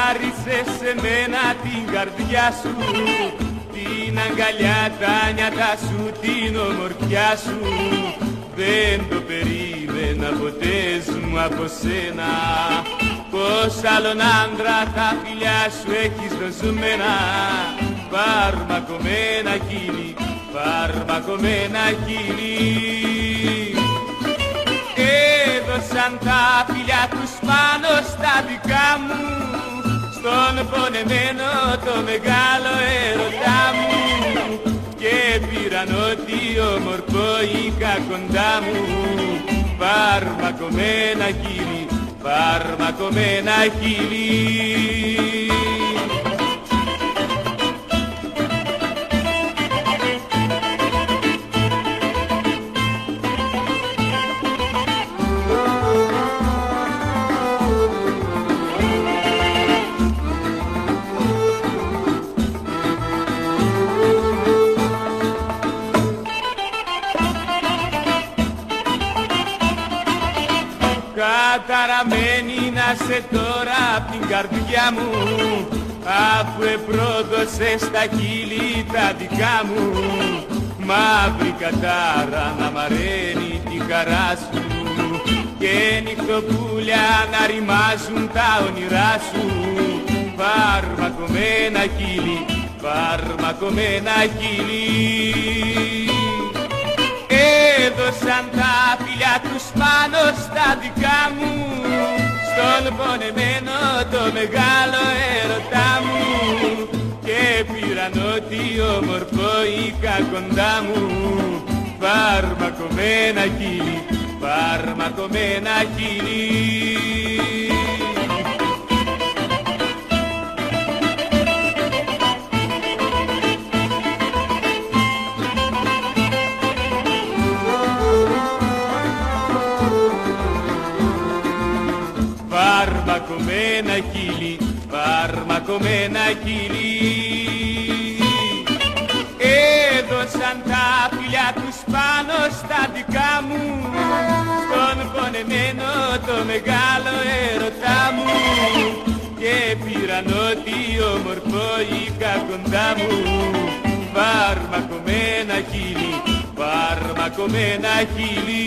χάρισες σε μένα την καρδιά σου, την αγκαλιά, τα νιάτα σου, την ομορφιά σου. Δεν το περίμενα ποτέ μου από σένα, πως άλλον άντρα τα φιλιά σου έχεις δοσμένα. Φαρμακωμένα χείλη, φαρμακωμένα χείλη, έδωσαν τα φιλιά τους πάνω στα δικά μου, στον πονεμένο το μεγάλο έρωτά μου, και πήραν ό,τι όμορφο είχα κοντά μου. Φαρμακωμένα χείλη, φαρμακωμένα χείλη. Καταραμένη να σε τώρα απ' την καρδιά μου, αφού επρόδωσες τα χείλη τα δικά μου. Μαύρη κατάρα να μαραίνει τη χαρά σου, και νυχτοπούλια να ρημάζουν τα όνειρά σου. Φαρμακωμένα χείλη, φαρμακωμένα χείλη, έδωσαν τα φιλιά τους πάνω στα δικά μου, στον πονεμένο το μεγάλο έρωτά μου, και πήραν ό,τι όμορφο είχα κοντά μου. Φαρμακωμένα χείλη, φαρμακωμένα χείλη. Φαρμακωμένα χείλη, φαρμακωμένα χείλη, έδωσαν τα φιλιά τους πάνω στα δικά μου, στον πονεμένο το μεγάλο έρωτά μου, και πήραν ό,τι όμορφο είχα κοντά μου. Φαρμακωμένα χείλη, φαρμακωμένα χείλη.